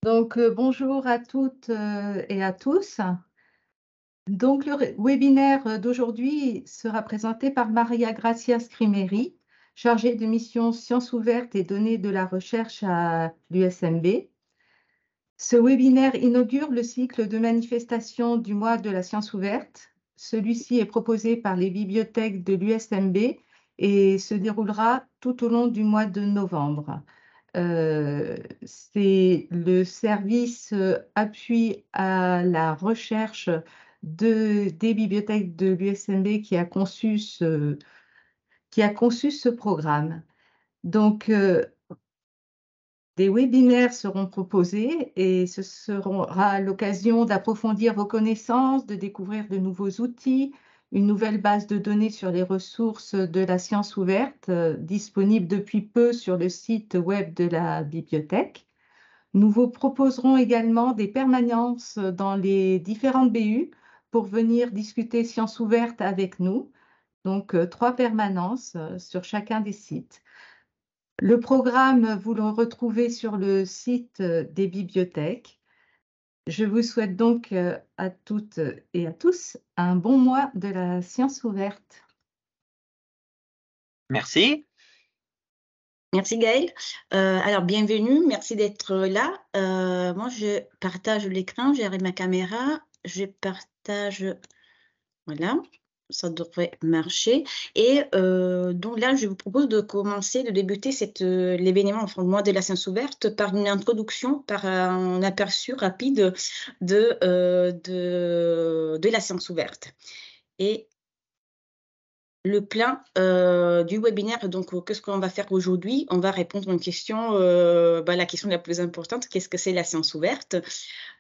Bonjour à toutes et à tous. Donc, webinaire d'aujourd'hui sera présenté par Maria Gracia Scrimeri, chargée de mission Sciences ouvertes et données de la recherche à l'USMB. Ce webinaire inaugure le cycle de manifestations du mois de la science ouverte. Celui-ci est proposé par les bibliothèques de l'USMB et se déroulera tout au long du mois de novembre. C'est le service appui à la recherche des bibliothèques de l'USMB qui a conçu ce programme. Donc, des webinaires seront proposés et ce sera l'occasion d'approfondir vos connaissances, de découvrir de nouveaux outils, une nouvelle base de données sur les ressources de la science ouverte, disponible depuis peu sur le site web de la bibliothèque. Nous vous proposerons également des permanences dans les différentes BU pour venir discuter sciences ouvertes avec nous. Donc, 3 permanences sur chacun des sites. Le programme, vous le retrouvez sur le site des bibliothèques. Je vous souhaite donc à toutes et à tous un bon mois de la science ouverte. Merci. Merci Gaëlle. Alors bienvenue, merci d'être là. Moi je partage l'écran, j'arrête ma caméra, je partage, voilà, ça devrait marcher. Et donc là je vous propose de commencer, de débuter l'événement, enfin le mois de la science ouverte, par une introduction, par un aperçu rapide de la science ouverte. Et le plan du webinaire, donc qu'est-ce qu'on va faire aujourd'hui? On va répondre à une question, la question la plus importante, qu'est-ce que c'est la science ouverte?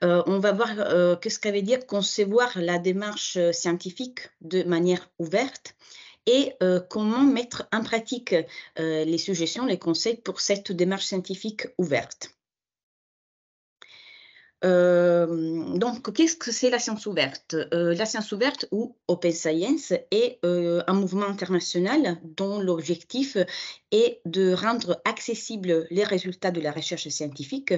On va voir qu'est-ce que ça veut dire concevoir la démarche scientifique de manière ouverte et comment mettre en pratique les suggestions, les conseils pour cette démarche scientifique ouverte. Donc, qu'est-ce que c'est la science ouverte? La science ouverte ou Open Science est un mouvement international dont l'objectif est de rendre accessibles les résultats de la recherche scientifique,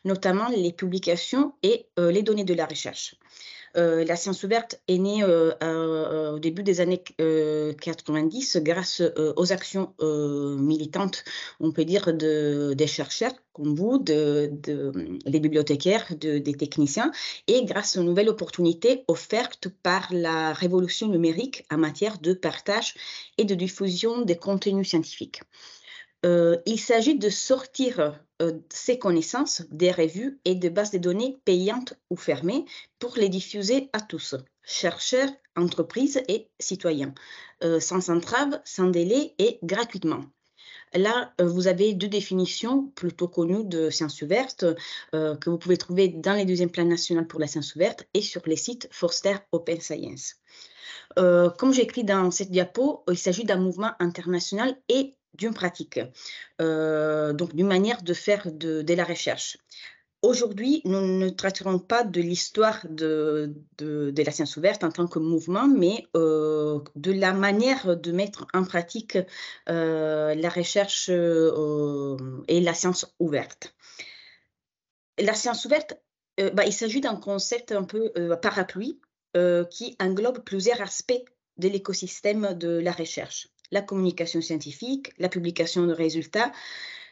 notamment les publications et les données de la recherche. La science ouverte est née au début des années 90 grâce aux actions militantes, on peut dire, des chercheurs comme vous, des bibliothécaires, des techniciens, et grâce aux nouvelles opportunités offertes par la révolution numérique en matière de partage et de diffusion des contenus scientifiques. Il s'agit de sortir ces connaissances des revues et de bases de données payantes ou fermées pour les diffuser à tous, chercheurs, entreprises et citoyens, sans entrave, sans délai et gratuitement. Là, vous avez 2 définitions plutôt connues de sciences ouvertes que vous pouvez trouver dans les 2e plans national pour la science ouverte et sur les sites Forster Open Science. Comme j'écris dans cette diapo, il s'agit d'un mouvement international et d'une pratique, donc d'une manière de faire de la recherche. Aujourd'hui, nous ne traiterons pas de l'histoire de la science ouverte en tant que mouvement, mais de la manière de mettre en pratique la recherche et la science ouverte. La science ouverte, il s'agit d'un concept un peu parapluie qui englobe plusieurs aspects de l'écosystème de la recherche. La communication scientifique, la publication de résultats,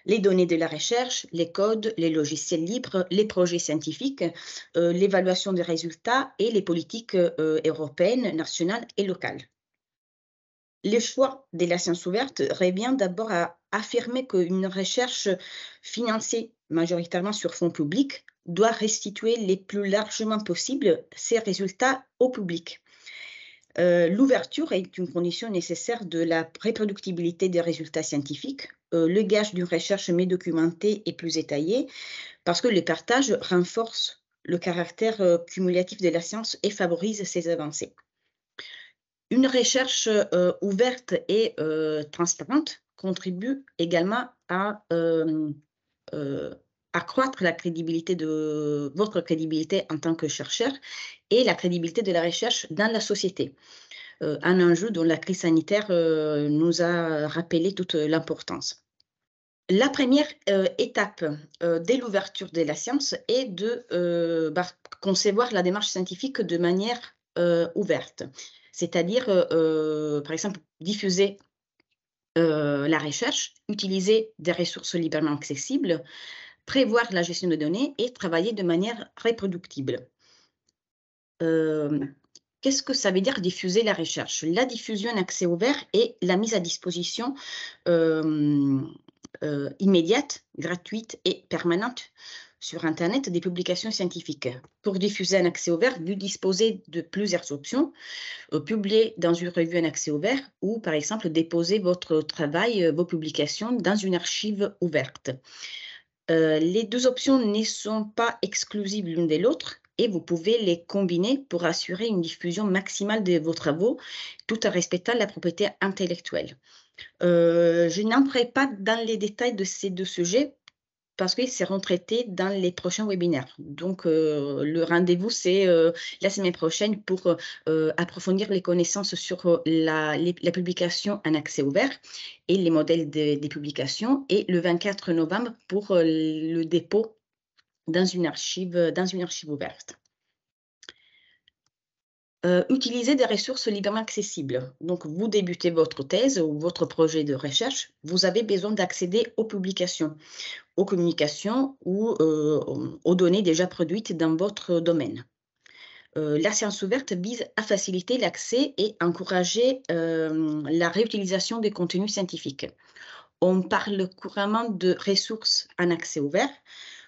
les données de la recherche, les codes, les logiciels libres, les projets scientifiques, l'évaluation des résultats et les politiques européennes, nationales et locales. Le choix de la science ouverte revient d'abord à affirmer qu'une recherche financée majoritairement sur fonds publics doit restituer le plus largement possible ses résultats au public. L'ouverture est une condition nécessaire de la reproductibilité des résultats scientifiques, le gage d'une recherche mieux documentée et plus étayée, parce que le partage renforce le caractère cumulatif de la science et favorise ses avancées. Une recherche ouverte et transparente contribue également à accroître la crédibilité votre crédibilité en tant que chercheur et la crédibilité de la recherche dans la société. Un enjeu dont la crise sanitaire nous a rappelé toute l'importance. La première étape dès l'ouverture de la science est de concevoir la démarche scientifique de manière ouverte. C'est-à-dire, par exemple, diffuser la recherche, utiliser des ressources librement accessibles, prévoir la gestion de données et travailler de manière reproductible. Qu'est-ce que ça veut dire diffuser la recherche? La diffusion en accès ouvert est la mise à disposition immédiate, gratuite et permanente sur Internet des publications scientifiques. Pour diffuser en accès ouvert, vous disposez de plusieurs options. Publier dans une revue en accès ouvert ou, par exemple, déposer votre travail, vos publications dans une archive ouverte. Les deux options ne sont pas exclusives l'une de l'autre et vous pouvez les combiner pour assurer une diffusion maximale de vos travaux tout en respectant la propriété intellectuelle. Je n'entrerai pas dans les détails de ces deux sujets parce qu'ils seront traités dans les prochains webinaires. Donc, le rendez-vous, c'est la semaine prochaine pour approfondir les connaissances sur la publication en accès ouvert et les modèles des publications, et le 24 novembre pour le dépôt dans une archive ouverte. Utiliser des ressources librement accessibles. Donc, vous débutez votre thèse ou votre projet de recherche, vous avez besoin d'accéder aux publications, aux communications ou aux données déjà produites dans votre domaine. La science ouverte vise à faciliter l'accès et encourager la réutilisation des contenus scientifiques. On parle couramment de ressources en accès ouvert,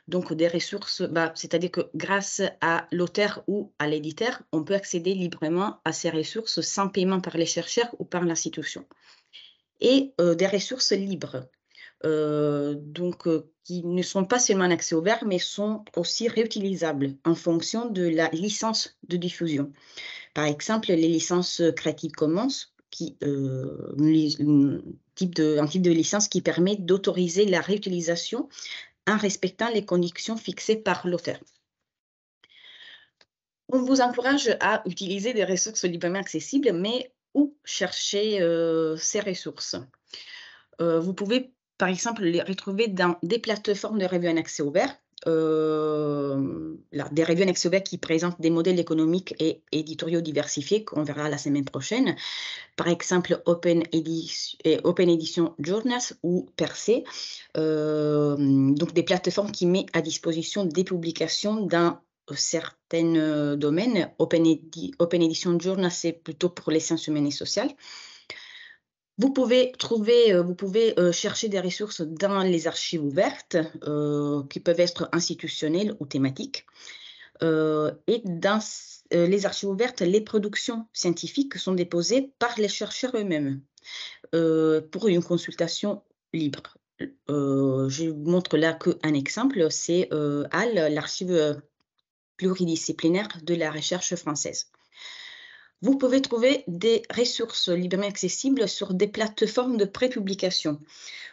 donc des ressources, c'est-à-dire que grâce à l'auteur ou à l'éditeur, on peut accéder librement à ces ressources sans paiement par les chercheurs ou par l'institution. Et des ressources libres, qui ne sont pas seulement en accès ouvert, mais sont aussi réutilisables en fonction de la licence de diffusion. Par exemple, les licences Creative Commons, un type de licence qui permet d'autoriser la réutilisation en respectant les conditions fixées par l'auteur. On vous encourage à utiliser des ressources librement accessibles, mais où chercher ces ressources? Vous pouvez, par exemple, les retrouver dans des plateformes de revues en accès ouvert, des revues en accès ouvert qui présentent des modèles économiques et éditoriaux diversifiés, qu'on verra la semaine prochaine. Par exemple, Open Edition Journals ou Percé, donc des plateformes qui mettent à disposition des publications dans certains domaines. Open Edition Journals, c'est plutôt pour les sciences humaines et sociales. Vous pouvez chercher des ressources dans les archives ouvertes, qui peuvent être institutionnelles ou thématiques. Et dans les archives ouvertes, les productions scientifiques sont déposées par les chercheurs eux-mêmes pour une consultation libre. Je vous montre là qu'un exemple, c'est HAL, l'archive pluridisciplinaire de la recherche française. Vous pouvez trouver des ressources librement accessibles sur des plateformes de prépublication.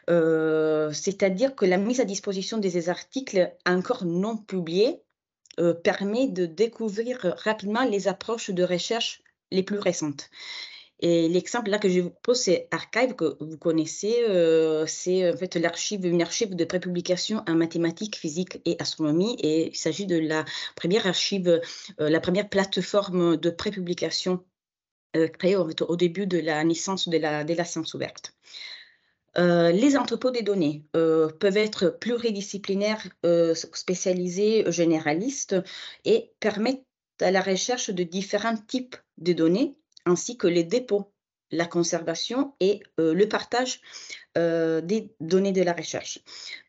C'est-à-dire que la mise à disposition des articles encore non publiés permet de découvrir rapidement les approches de recherche les plus récentes. Et l'exemple là que je vous propose, c'est Archive, que vous connaissez. C'est en fait une archive de prépublication en mathématiques, physique et astronomie. Et il s'agit de la première archive, la première plateforme de prépublication créée au début de la naissance de la science ouverte. Les entrepôts des données peuvent être pluridisciplinaires, spécialisés, généralistes, et permettent à la recherche de différents types de données, ainsi que les dépôts, la conservation et le partage des données de la recherche.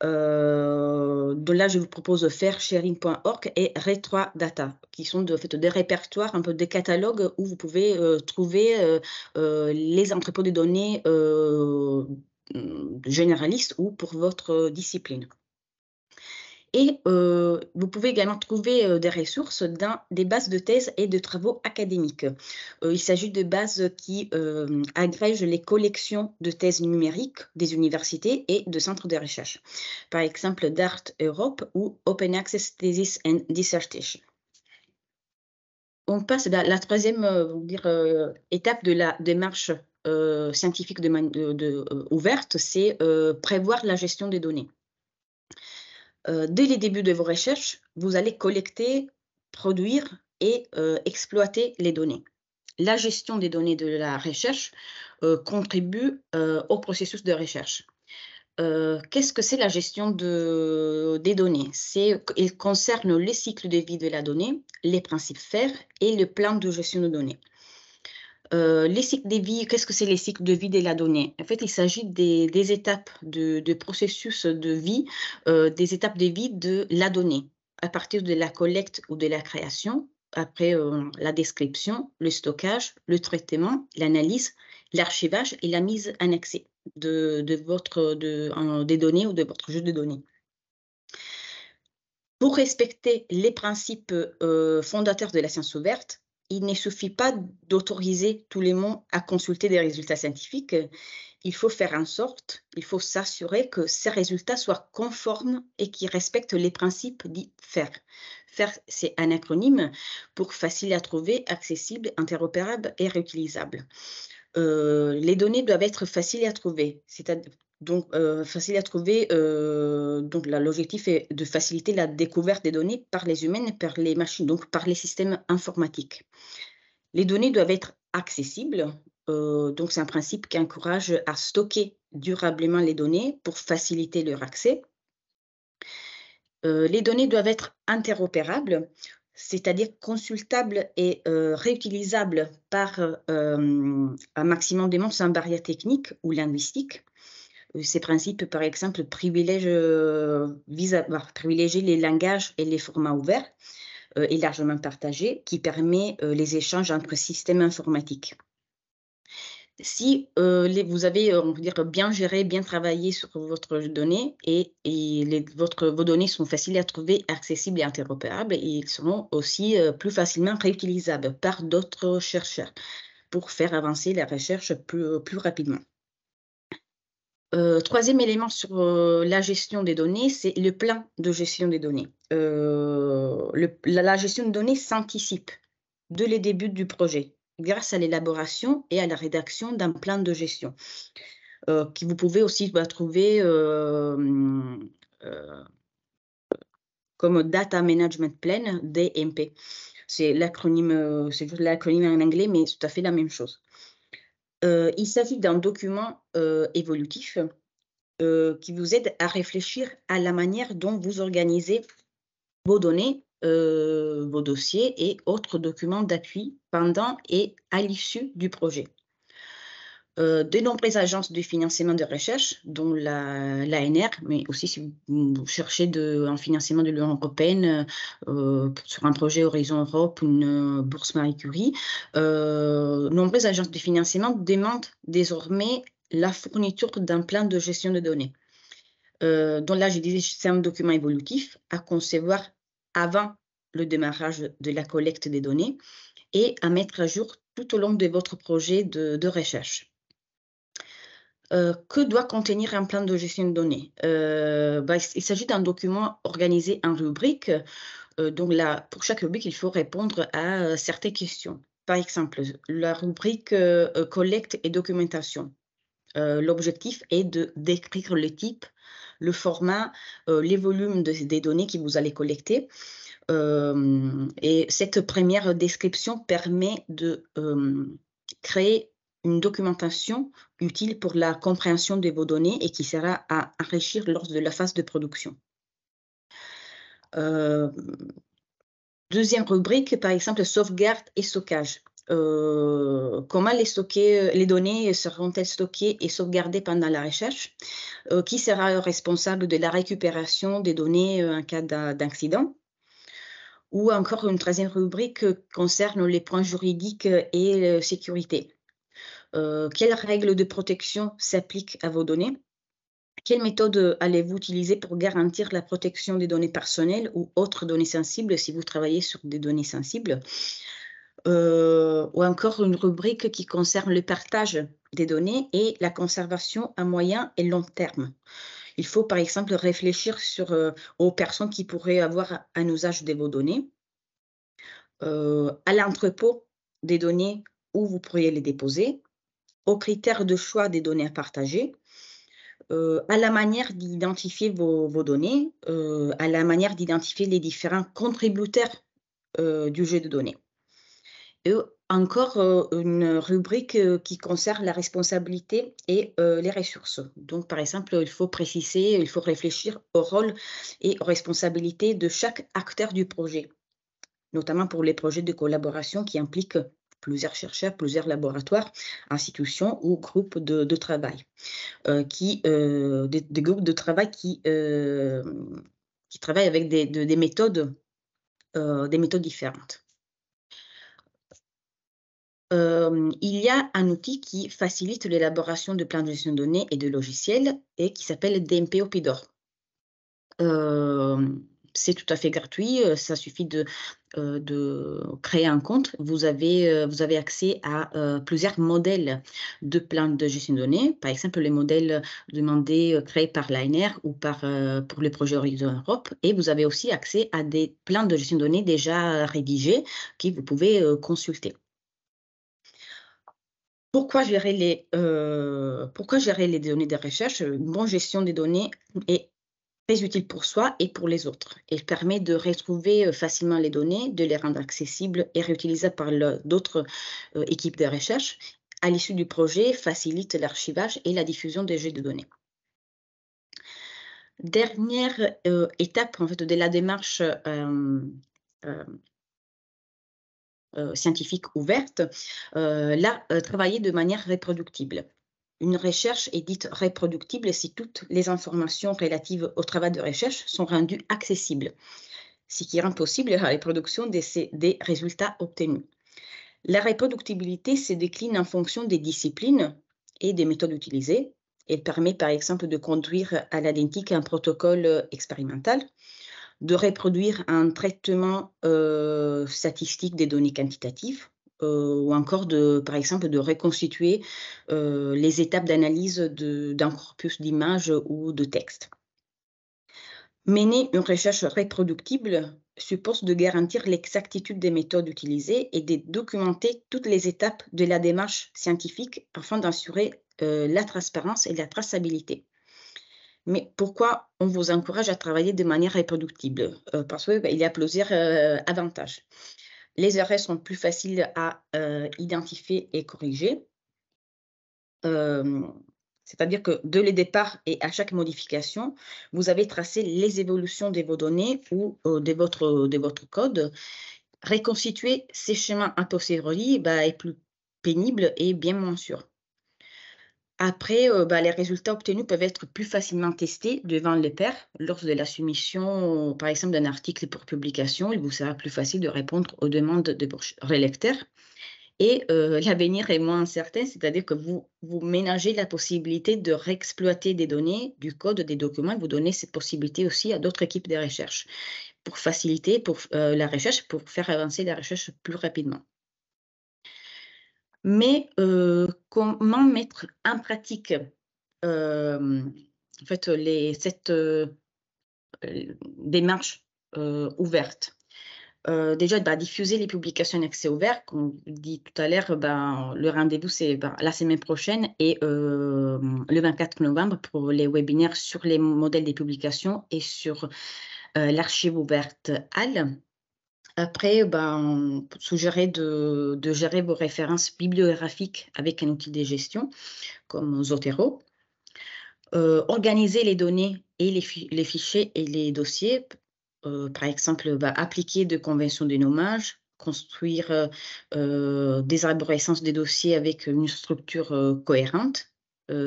De là, je vous propose FairSharing.org et Retrodata, qui sont des répertoires, un peu des catalogues où vous pouvez trouver les entrepôts de données généralistes ou pour votre discipline. Et vous pouvez également trouver des ressources dans des bases de thèses et de travaux académiques. Il s'agit de bases qui agrègent les collections de thèses numériques des universités et de centres de recherche. Par exemple, DART Europe ou Open Access Thesis and Dissertation. On passe à la troisième étape de la démarche scientifique ouverte, c'est prévoir la gestion des données. Dès les débuts de vos recherches, vous allez collecter, produire et exploiter les données. La gestion des données de la recherche contribue au processus de recherche. Qu'est-ce que c'est la gestion des données? Il concerne les cycles de vie de la donnée, les principes FAIR et le plan de gestion de données. Les cycles de vie, qu'est-ce que c'est les cycles de vie de la donnée? En fait, il s'agit des étapes de processus de vie, des étapes de vie de la donnée, à partir de la collecte ou de la création, après la description, le stockage, le traitement, l'analyse, l'archivage et la mise en accès des données ou de votre jeu de données. Pour respecter les principes fondateurs de la science ouverte, il ne suffit pas d'autoriser tous les mondes à consulter des résultats scientifiques. Il faut faire en sorte, il faut s'assurer que ces résultats soient conformes et qu'ils respectent les principes dits FAIR. FAIR, c'est un acronyme pour facile à trouver, accessible, interopérable et réutilisable. Les données doivent être faciles à trouver, donc l'objectif est de faciliter la découverte des données par les humains et par les machines, donc par les systèmes informatiques. Les données doivent être accessibles, donc c'est un principe qui encourage à stocker durablement les données pour faciliter leur accès. Les données doivent être interopérables, c'est-à-dire consultables et réutilisables par un maximum de monde sans barrière technique ou linguistique. Ces principes, par exemple, visent à privilégier les langages et les formats ouverts et largement partagés, qui permet les échanges entre systèmes informatiques. Si vous avez, on va dire, bien géré, bien travaillé sur votre donnée et vos données sont faciles à trouver, accessibles et interopérables, et ils seront aussi plus facilement réutilisables par d'autres chercheurs pour faire avancer la recherche plus rapidement. Troisième élément sur la gestion des données, c'est le plan de gestion des données. La gestion de données s'anticipe dès les débuts du projet, grâce à l'élaboration et à la rédaction d'un plan de gestion, que vous pouvez aussi trouver comme Data Management Plan, DMP. C'est l'acronyme, c'est juste l'acronyme en anglais, mais c'est tout à fait la même chose. Il s'agit d'un document évolutif qui vous aide à réfléchir à la manière dont vous organisez vos données, vos dossiers et autres documents d'appui pendant et à l'issue du projet. De nombreuses agences de financement de recherche, dont l'ANR, mais aussi si vous cherchez un financement de l'Union européenne sur un projet Horizon Europe, une bourse Marie Curie, nombreuses agences de financement demandent désormais la fourniture d'un plan de gestion de données. Dont là, je disais, c'est un document évolutif à concevoir avant le démarrage de la collecte des données et à mettre à jour tout au long de votre projet de recherche. Que doit contenir un plan de gestion de données? Il s'agit d'un document organisé en rubriques. Donc là, pour chaque rubrique, il faut répondre à certaines questions. Par exemple, la rubrique collecte et documentation. L'objectif est de décrire le type, le format, les volumes des données que vous allez collecter. Et cette première description permet de créer une documentation utile pour la compréhension de vos données et qui sera à enrichir lors de la phase de production. Deuxième rubrique, par exemple, sauvegarde et stockage. Comment les données seront-elles stockées et sauvegardées pendant la recherche? Qui sera responsable de la récupération des données en cas d'accident? Ou encore une troisième rubrique concerne les points juridiques et sécurité. Quelles règles de protection s'appliquent à vos données? Quelle méthode allez-vous utiliser pour garantir la protection des données personnelles ou autres données sensibles si vous travaillez sur des données sensibles? Ou encore une rubrique qui concerne le partage des données et la conservation à moyen et long terme. Il faut par exemple réfléchir aux personnes qui pourraient avoir un usage de vos données, à l'entrepôt des données où vous pourriez les déposer, aux critères de choix des données à partager, à la manière d'identifier vos données, à la manière d'identifier les différents contributeurs du jeu de données. Et encore une rubrique qui concerne la responsabilité et les ressources. Donc, par exemple, il faut préciser, il faut réfléchir au rôle et aux responsabilités de chaque acteur du projet, notamment pour les projets de collaboration qui impliquent plusieurs chercheurs, plusieurs laboratoires, institutions ou groupes de travail, des groupes de travail qui travaillent avec des méthodes différentes. Il y a un outil qui facilite l'élaboration de plans de gestion de données et de logiciels et qui s'appelle DMP Opidor. C'est tout à fait gratuit, ça suffit de créer un compte. Vous avez accès à plusieurs modèles de plans de gestion de données. Par exemple, les modèles demandés, créés par l'ANR ou pour le projet Horizon Europe, et vous avez aussi accès à des plans de gestion de données déjà rédigés que vous pouvez consulter. Pourquoi gérer les données de recherche? Une bonne gestion des données est très utile pour soi et pour les autres. Elle permet de retrouver facilement les données, de les rendre accessibles et réutilisables par d'autres équipes de recherche. À l'issue du projet, facilite l'archivage et la diffusion des jeux de données. Dernière étape en fait, de la démarche scientifique ouverte, travailler de manière reproductible. Une recherche est dite reproductible si toutes les informations relatives au travail de recherche sont rendues accessibles, ce qui rend possible la reproduction des résultats obtenus. La reproductibilité se décline en fonction des disciplines et des méthodes utilisées. Elle permet par exemple de conduire à l'identique un protocole expérimental, de reproduire un traitement statistique des données quantitatives, ou encore par exemple, de reconstituer les étapes d'analyse d'un corpus d'images ou de textes. Mener une recherche reproductible suppose de garantir l'exactitude des méthodes utilisées et de documenter toutes les étapes de la démarche scientifique afin d'assurer la transparence et la traçabilité. Mais pourquoi on vous encourage à travailler de manière reproductible? Parce qu'il y a plusieurs avantages. Les erreurs sont plus faciles à identifier et corriger. C'est-à-dire que dès le départ et à chaque modification, vous avez tracé les évolutions de vos données ou de votre code. Reconstituer ces schémas a posteriori est plus pénible et bien moins sûr. Après, les résultats obtenus peuvent être plus facilement testés devant les pairs lors de la soumission, par exemple, d'un article pour publication. Il vous sera plus facile de répondre aux demandes de vos relecteurs. Et l'avenir est moins incertain, c'est-à-dire que vous ménagez la possibilité de réexploiter des données, du code, des documents. Vous donnez cette possibilité aussi à d'autres équipes de recherche pour faciliter la recherche, pour faire avancer la recherche plus rapidement. Mais comment mettre en pratique en fait, cette démarche ouverte? Déjà, diffuser les publications en accès ouvert, comme dit tout à l'heure, le rendez-vous, c'est la semaine prochaine et le 24 novembre pour les webinaires sur les modèles des publications et sur l'archive ouverte HAL. Après, suggérer de gérer vos références bibliographiques avec un outil de gestion comme Zotero. Organiser les données et les fichiers et les dossiers. Par exemple, appliquer de conventions de nommage, construire des arborescences des dossiers avec une structure cohérente,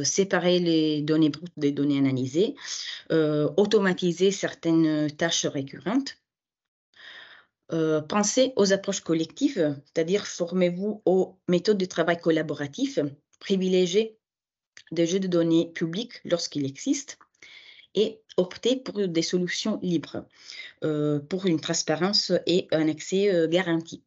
séparer les données brutes des données analysées, automatiser certaines tâches récurrentes. Pensez aux approches collectives, c'est-à-dire formez-vous aux méthodes de travail collaboratif, privilégiez des jeux de données publics lorsqu'il existe et optez pour des solutions libres, pour une transparence et un accès garanti.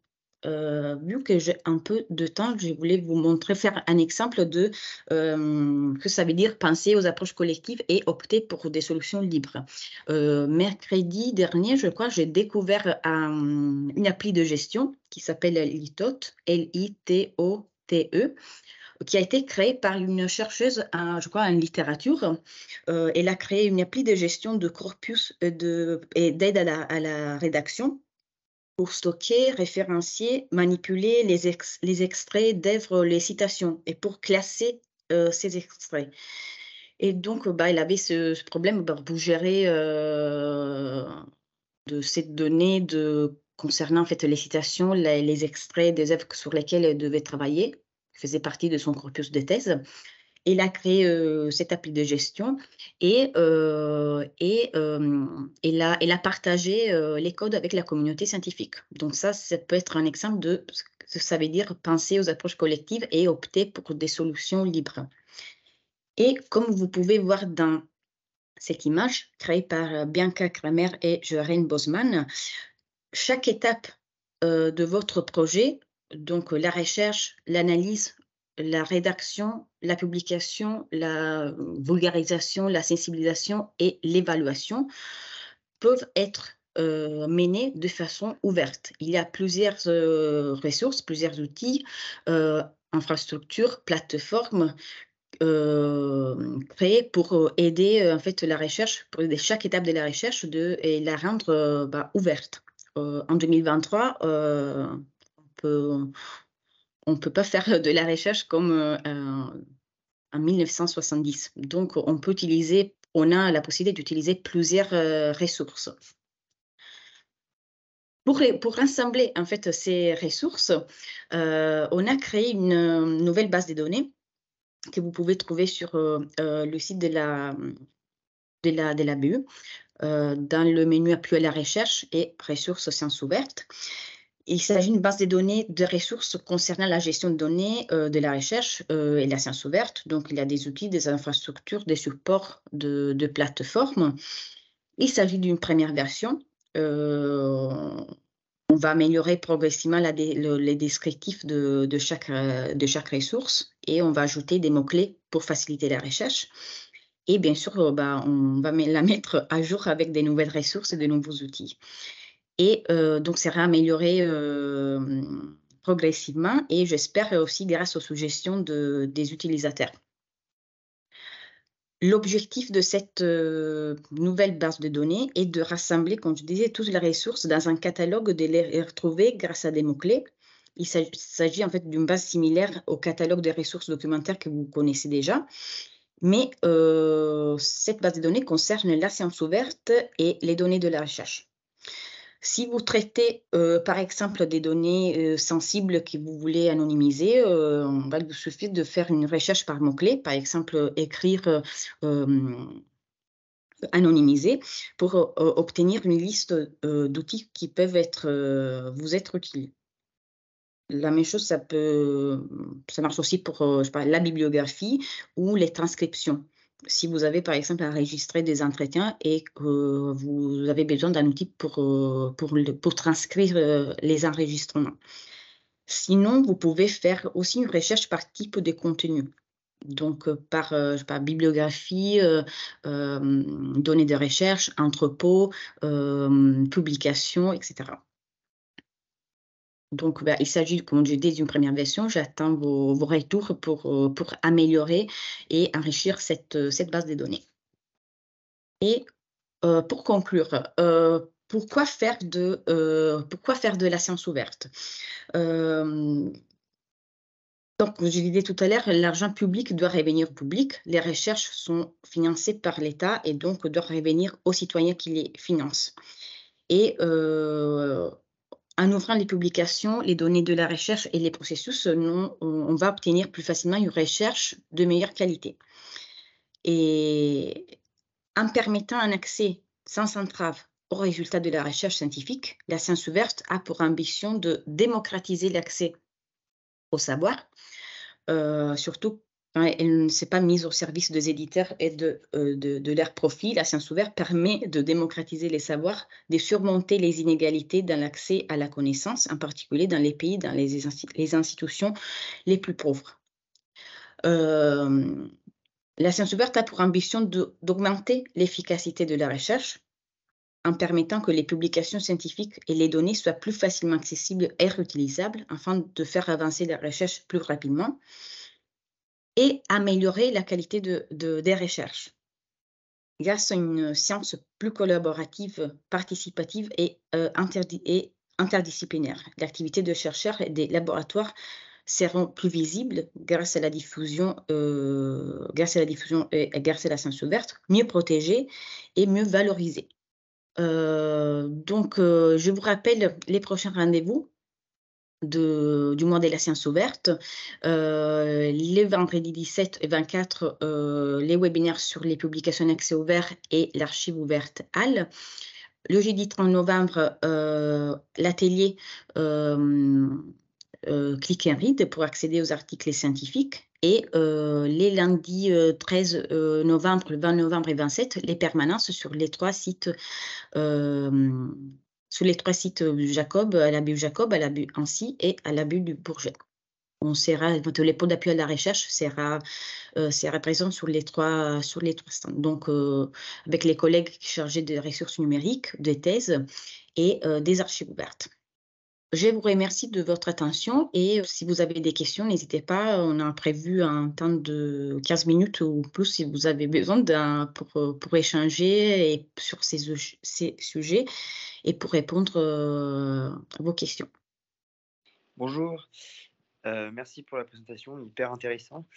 Vu que j'ai un peu de temps, je voulais vous montrer, faire un exemple de que ça veut dire penser aux approches collectives et opter pour des solutions libres. Mercredi dernier, je crois, j'ai découvert une appli de gestion qui s'appelle Litot, L-I-T-O-T, qui a été créée par une chercheuse, je crois, en littérature. Elle a créé une appli de gestion de corpus et d'aide à la rédaction pour stocker, référencier, manipuler les extraits d'œuvres, les citations et pour classer ces extraits. Et donc, elle avait ce problème pour gérer de cette donnée concernant en fait les citations, les extraits des œuvres sur lesquelles elle devait travailler, qui faisait partie de son corpus de thèse. Elle a créé cette appli de gestion et elle a partagé les codes avec la communauté scientifique. Donc ça peut être un exemple de ce que ça veut dire penser aux approches collectives et opter pour des solutions libres. Et comme vous pouvez voir dans cette image créée par Bianca Kramer et Joren Bosman, chaque étape de votre projet, donc la recherche, l'analyse, la rédaction, la publication, la vulgarisation, la sensibilisation et l'évaluation peuvent être menées de façon ouverte. Il y a plusieurs ressources, plusieurs outils, infrastructures, plateformes créées pour aider en fait la recherche, pour aider chaque étape de la recherche et la rendre ouverte. En 2023, on peut pas faire de la recherche comme en 1970. Donc, on a la possibilité d'utiliser plusieurs ressources. Pour rassembler en fait ces ressources, on a créé une nouvelle base de données que vous pouvez trouver sur le site de la BU, dans le menu appui à la recherche et ressources sciences ouvertes. Il s'agit d'une base de données de ressources concernant la gestion de données de la recherche et la science ouverte. Donc, il y a des outils, des infrastructures, des supports de plateformes. Il s'agit d'une première version. On va améliorer progressivement les descriptifs de chaque ressource et on va ajouter des mots-clés pour faciliter la recherche. Et bien sûr, on va la mettre à jour avec des nouvelles ressources et de nouveaux outils. Et donc, ça sera amélioré progressivement et j'espère aussi grâce aux suggestions des utilisateurs. L'objectif de cette nouvelle base de données est de rassembler, comme je disais, toutes les ressources dans un catalogue, de les retrouver grâce à des mots-clés. Il s'agit en fait d'une base similaire au catalogue des ressources documentaires que vous connaissez déjà. Mais cette base de données concerne la science ouverte et les données de la recherche. Si vous traitez, par exemple, des données sensibles que vous voulez anonymiser, il va vous suffire de faire une recherche par mots-clés, par exemple, écrire anonymiser pour obtenir une liste d'outils qui peuvent vous être utiles. La même chose, ça marche aussi pour je sais pas, la bibliographie ou les transcriptions. Si vous avez, par exemple, à enregistrer des entretiens et que vous avez besoin d'un outil pour transcrire les enregistrements. Sinon, vous pouvez faire aussi une recherche par type de contenu. Donc, par je sais pas, bibliographie, données de recherche, entrepôt, publication, etc. Donc, il s'agit, comme je dis, d'une première version. J'attends vos retours pour améliorer et enrichir cette base de données. Et pour conclure, pourquoi faire de la science ouverte? Donc, je disais tout à l'heure, l'argent public doit revenir au public. Les recherches sont financées par l'État et donc doivent revenir aux citoyens qui les financent. Et en ouvrant les publications, les données de la recherche et les processus, on va obtenir plus facilement une recherche de meilleure qualité. Et en permettant un accès sans entrave aux résultats de la recherche scientifique, la science ouverte a pour ambition de démocratiser l'accès au savoir, surtout quand elle ne s'est pas mise au service des éditeurs et de leur profit. La science ouverte permet de démocratiser les savoirs, de surmonter les inégalités dans l'accès à la connaissance, en particulier dans les pays, dans les institutions les plus pauvres. La science ouverte a pour ambition d'augmenter l'efficacité de la recherche en permettant que les publications scientifiques et les données soient plus facilement accessibles et réutilisables afin de faire avancer la recherche plus rapidement et améliorer la qualité des recherches grâce à une science plus collaborative, participative et interdisciplinaire. L'activité de chercheurs et des laboratoires seront plus visibles grâce à la diffusion et grâce à la science ouverte, mieux protégée et mieux valorisée. Je vous rappelle les prochains rendez-vous du mois de la science ouverte. Les vendredis 17 et 24, les webinaires sur les publications en accès ouvert et l'archive ouverte HAL. Le jeudi 30 novembre, l'atelier Click and Read pour accéder aux articles scientifiques. Et les lundis 13 novembre, le 20 novembre et 27, les permanences sur les trois sites Jacob, à la BU Jacob, à la BU Annecy et à la BU du Bourget. Les pots d'appui à la recherche sera présent sur les trois stands. Donc, avec les collègues chargés des ressources numériques, des thèses et des archives ouvertes. Je vous remercie de votre attention et si vous avez des questions, n'hésitez pas. On a prévu un temps de 15 minutes ou plus si vous avez besoin pour échanger sur ces sujets et pour répondre à vos questions. Bonjour, merci pour la présentation, hyper intéressant.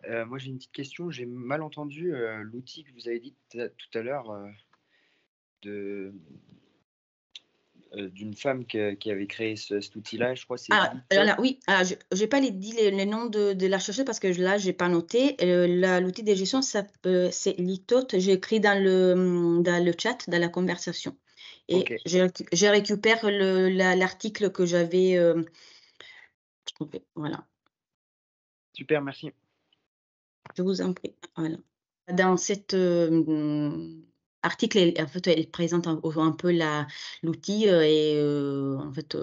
Moi j'ai une petite question, j'ai mal entendu l'outil que vous avez dit tout à l'heure d'une femme qui avait créé cet outil-là, je crois que c'est... Oui, je n'ai pas dit les noms de la chercheuse parce que là, je n'ai pas noté. L'outil de gestion, c'est Litot. J'ai écrit dans le chat, dans la conversation. Et okay. Je récupère l'article que j'avais trouvé. Voilà. Super, merci. Je vous en prie. Voilà. Dans cette... article, en fait, elle présente un peu l'outil et en fait,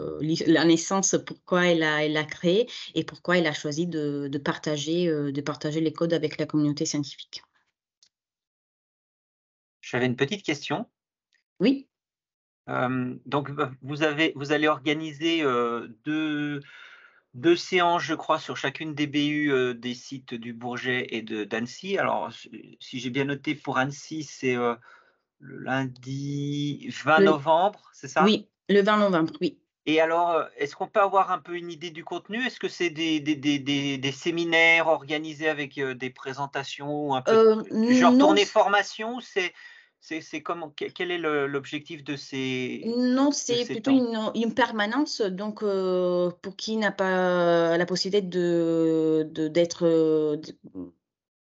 la naissance, pourquoi elle a créé et pourquoi elle a choisi de partager les codes avec la communauté scientifique. J'avais une petite question. Oui. Donc, vous allez organiser deux séances, je crois, sur chacune des BU des sites du Bourget et d'Annecy. Alors, si j'ai bien noté, pour Annecy, c'est... le lundi 20 novembre, c'est ça? Oui, le 20 novembre, oui. Et alors, est-ce qu'on peut avoir un peu une idée du contenu? Est-ce que c'est des séminaires organisés avec des présentations, un peu genre tournée formation? Quel est l'objectif de ces... Non, c'est plutôt une permanence. Donc, pour qui n'a pas la possibilité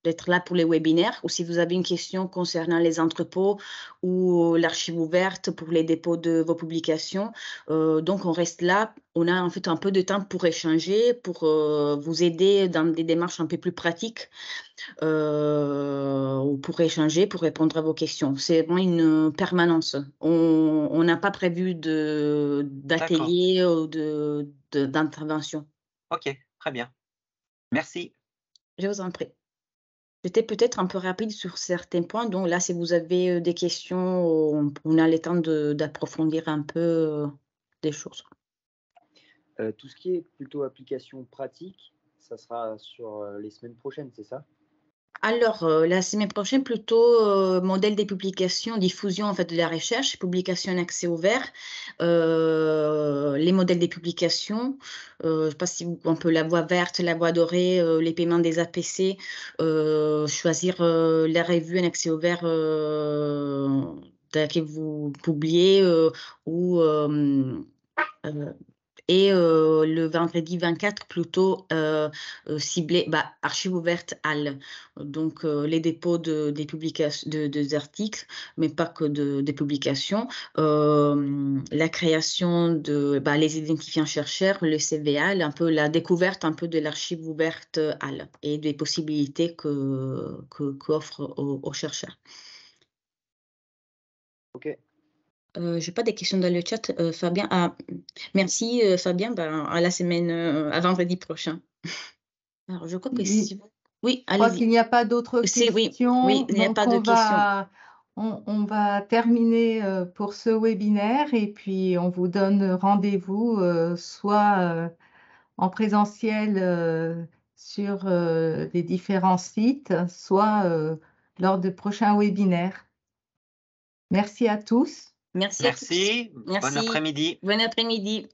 d'être là pour les webinaires, ou si vous avez une question concernant les entrepôts ou l'archive ouverte pour les dépôts de vos publications. Donc, on reste là. On a en fait un peu de temps pour échanger, pour vous aider dans des démarches un peu plus pratiques, ou pour échanger, pour répondre à vos questions. C'est vraiment une permanence. On n'a pas prévu d'atelier ou d'intervention. Ok, très bien. Merci. Je vous en prie. J'étais peut-être un peu rapide sur certains points, donc là, si vous avez des questions, on a le temps d'approfondir un peu des choses. Tout ce qui est plutôt application pratique, ça sera sur les semaines prochaines, c'est ça? Alors, la semaine prochaine, plutôt modèle des publications, diffusion en fait de la recherche, publication en accès ouvert, les modèles des publications, je ne sais pas si on peut la voie verte, la voie dorée, les paiements des APC, choisir la revue en accès ouvert que vous publiez et le vendredi 24, plutôt ciblé, archive ouverte HAL. Donc, les dépôts des publications, des articles, mais pas que des publications. La création les identifiants chercheurs, le CVA, un peu la découverte un peu de l'archive ouverte HAL et des possibilités qu'offre aux chercheurs. OK. Je n'ai pas de questions dans le chat, Fabien. Merci, Fabien. À la semaine, à vendredi prochain. Alors, je crois que oui, oui, je crois qu'il n'y a pas d'autres questions. Oui, il n'y a pas de questions. on va terminer pour ce webinaire et puis on vous donne rendez-vous soit en présentiel sur les différents sites, soit lors de prochains webinaires. Merci à tous. Merci à tous. Merci. Bon après-midi. Bon après-midi.